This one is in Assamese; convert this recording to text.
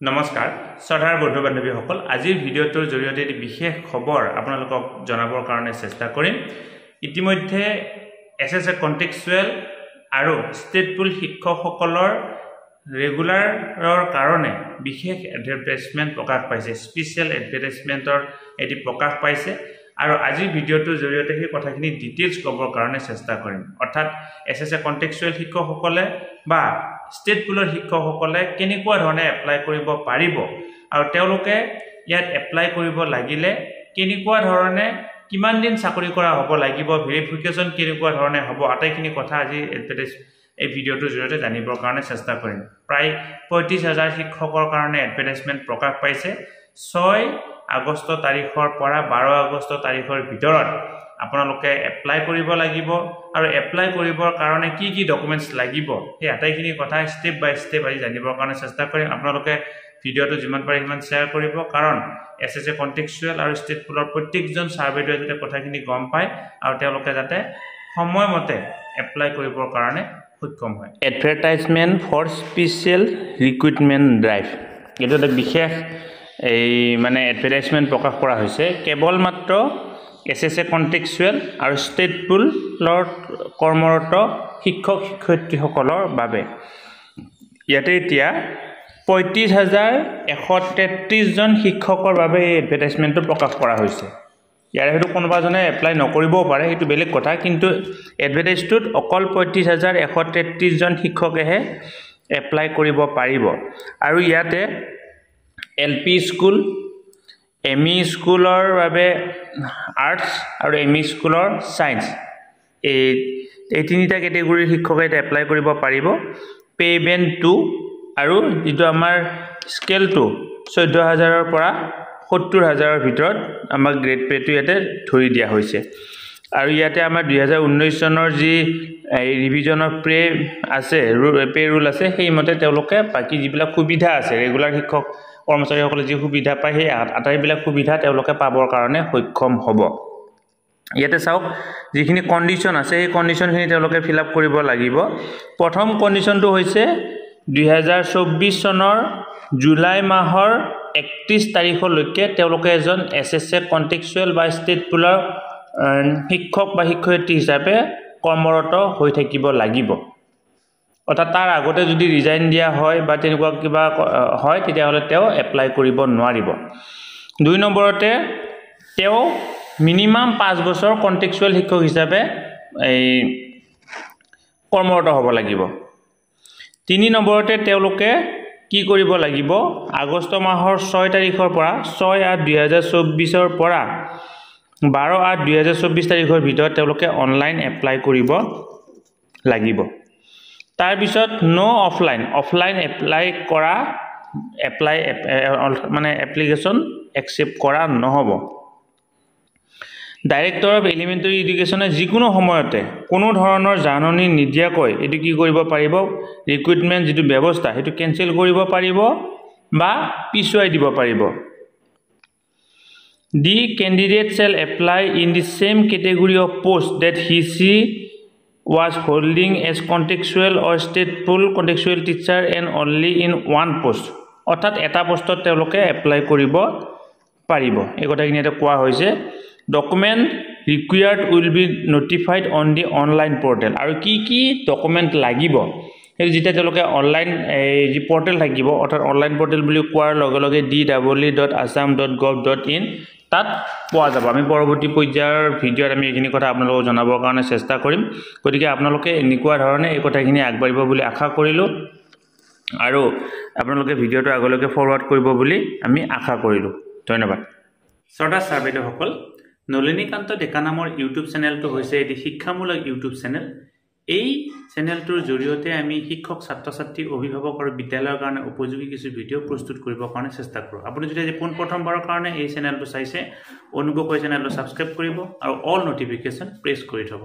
নমস্কাৰ শ্ৰদ্ধাৰ বন্ধু বান্ধৱীসকল আজিৰ ভিডিঅ'টোৰ জৰিয়তে এটি বিশেষ খবৰ আপোনালোকক জনাবৰ কাৰণে চেষ্টা কৰিম ইতিমধ্যে এছএছএ কন্টেক্সচুৱেল আৰু ষ্টেট পুল শিক্ষকসকলৰ ৰেগুলাৰৰ কাৰণে বিশেষ এডভাৰটাইজমেন্ট প্ৰকাশ পাইছে স্পেশাল এডভাৰটাইজমেন্টৰ এটি প্ৰকাশ পাইছে আৰু আজিৰ ভিডিঅ'টোৰ জৰিয়তে এই কথাখিনি ডিটেইলছ ক'বৰ কাৰণে চেষ্টা কৰিম অৰ্থাৎ এছএছএ কন্টেক্সচুৱেল শিক্ষকসকলে বা ষ্টেট পুলৰ শিক্ষকসকলে কেনেকুৱা ধৰণে এপ্লাই কৰিব পাৰিব আৰু তেওঁলোকে ইয়াত এপ্লাই কৰিব লাগিলে কেনেকুৱা ধৰণে কিমান দিন চাকৰি কৰা হ'ব লাগিব ভেৰিফিকেশন কেনেকুৱা ধৰণে হ'ব আটাইখিনি কথা আজি এই ভিডিঅ'টোৰ জৰিয়তে জানিবৰ কাৰণে চেষ্টা কৰিম প্ৰায় ৩৫,০০০ শিক্ষকৰ কাৰণে এডভাৰটাইজমেন্ট প্ৰকাশ পাইছে ৬ আগষ্ট তাৰিখৰ পৰা ১২ আগষ্ট তাৰিখৰ ভিতৰত আপোনালোকে এপ্লাই কৰিব লাগিব আৰু এপ্লাই কৰিবৰ কাৰণে কি কি ডকুমেন্টছ লাগিব এই আটাইখিনি কথা স্টেপ বাই স্টেপ আজি জানিবৰ কাৰণে চেষ্টা কৰিম আপোনালোকে ভিডিঅ'টো যিমান পাৰে সিমান শেয়াৰ কৰিব কাৰণ এছএছএ কন্টেক্সচুৱেল আৰু ষ্টেট পুলৰ প্ৰত্যেকজন সাৰ্ভেটোৱে যাতে কথাখিনি গম পায় আৰু তেওঁলোকে যাতে সময়মতে এপ্লাই কৰিবৰ কাৰণে সক্ষম হয় advertisement for special recruitment drive এটো এটা বিশেষ এই মানে এডভাৰটাইজমেন্ট প্ৰকাশ কৰা হৈছে কেৱল মাত্ৰ এছএছএ কন্টেক্সচুৱেল আৰু ষ্টেট পুলৰ কৰ্মৰত শিক্ষক শিক্ষয়িত্ৰীসকলৰ বাবে ইয়াতে এতিয়া ৩৫,১৩৩ জন শিক্ষকৰ বাবে এই এডভাৰটাইজমেন্টটো প্ৰকাশ কৰা হৈছে ইয়াৰ হেতু কোনোবাজনে এপ্লাই নকৰিবও পাৰে এটো বেলেগ কথা কিন্তু এডভাৰটাইজটোত অকল ৩৫,১৩৩ জন শিক্ষকেহে এপ্লাই কৰিব পাৰিব আৰু ইয়াতে এলপি স্কুল এমই স্কুলৰ বাবে আৰ্টছ আৰু এমই স্কুলৰ সায়েন্স এই তিনিটা ক্যাটাগৰীৰ শিক্ষকে এপ্লাই কৰিব পাৰিব পেমেন্ট 2 আৰু যেটো আমাৰ স্কেল 2 ১৪,০০০ ৰ পৰা ৭০,০০০ ৰ ভিতৰত আমাৰ গ্ৰেড পেটো ইয়াতে ধৰি দিয়া হৈছে আৰু ইয়াতে আমাৰ ২০১৯ চনৰ যি ৰিভিজনৰ পে আছে পে ৰুল আছে সেই মতে তেওঁলোকে বাকি যিবিলাক সুবিধা আছে ৰেগুলাৰ শিক্ষক কৰ্মচাৰীসকলে যি সুবিধা পায় সেই আটাইবিলাক সুবিধা তেওঁলোকে পাবৰ কাৰণে সক্ষম হ'ব ইয়াতে চাওক যিখিনি কন্ডিশন আছে এই কন্ডিশনখিনি তেওঁলোকে ফিল আপ কৰিব লাগিব প্ৰথম কন্ডিশনটো হৈছে ২০২৪ চনৰ জুলাই মাহৰ ৩১ তাৰিখলৈকে তেওঁলোকে এজন এছএছএ কন্টেক্সচুৱেল বা ষ্টেট পুলৰ শিক্ষক বা শিক্ষয়িত্ৰী হিচাপে কৰ্মৰত হৈ থাকিব লাগিব অৰ্থাৎ তাৰ আগতে যদি ৰিজাইন দিয়া হয় বা তেনেকুৱা কিবা হয় তেতিয়া হলে তেওঁ এপ্লাই কৰিব নোৱাৰিব ২ নম্বৰতে তেওঁ মিনিমাম ৫ বছৰ কন্টেক্সচুৱেল শিক্ষক হিচাপে এই কৰ্মৰত হ'ব লাগিব ৩ নম্বৰতে তেওঁলোকে কি কৰিব লাগিব আগষ্ট মাহৰ ৬ তাৰিখৰ পৰা ৬/৮/২০২৪ ৰ পৰা ১২/৮/২০২৪ তাৰিখৰ ভিতৰত তেওঁলোকে অনলাইন এপ্লাই কৰিব লাগিব তাৰ পিছত নো অফলাইন এপ্লাই কৰা মানে এপ্লিকেশন একসেপ্ট কৰা নহব ডাইৰেক্টৰ অফ এলিমেন্টাৰী এডুকেশনে যিকোনো সময়তে কোনো ধৰণৰ জাননী নিদিয়াকৈ এটো কি কৰিব পাৰিব ৰিক্ৰুটমেন্ট যেটো ব্যৱস্থা হেতু কেনসেল কৰিব পাৰিব বা পিছুৱাই দিব পাৰিব The candidate shall apply in the same category of post that he/she was holding as contextual or state pool contextual teacher and only in one post অৰ্থাৎ এটা পোষ্টত তেওঁলোকে এপ্লাই কৰিব পাৰিব এই কথাখিনি এটা কোৱা হৈছে document required will be notified on the online portal আৰু কি ডকুমেন্ট লাগিব এই যেটা তেওঁলোকে অনলাইন এই পোৰ্টেল থাকিব অৰ্থাৎ অনলাইন পোৰ্টেল বুলি কোৱাৰ লগে লগে dww.assam.gov.in তাত পোৱা যাব আমি পৰৱৰ্তী পৰ্যায়ৰ ভিডিঅ'ত আমি এইখিনি কথা আপোনালোকক জনাবৰ কাৰণে চেষ্টা কৰিম গতিকে আপোনালোকে এনেকুৱা ধৰণে এই কথাখিনি আগবাঢ়িব বুলি আশা কৰিলো আৰু আপোনালোকে ভিডিঅ'টো আগলৈকে ফৰৱাৰ্ড কৰিব বুলি আমি আশা কৰিলো ধন্যবাদ শ্ৰদ্ধা সাৰ্ভেটোসকল নলিনীকান্ত ডেকা নামৰ ইউটিউব চেনেলটো হৈছে এটি শিক্ষামূলক ইউটিউব চেনেল এই চেনেলটোৰ জৰিয়তে আমি শিক্ষক ছাত্ৰ ছাত্ৰী অভিভাৱক আৰু বিদ্যালয়ৰ কাৰণে উপযোগী কিছু ভিডিঅ' প্ৰস্তুত কৰিবৰ কাৰণে চেষ্টা কৰো আপুনি যদি পোন প্ৰথমবাৰৰ কাৰণে এই চেনেলটো চাইছে অনুগ্ৰহ কৰি চেনেলটো সাবস্ক্ৰাইব কৰিব আৰু অল নটিফিকেশন প্ৰেছ কৰি থব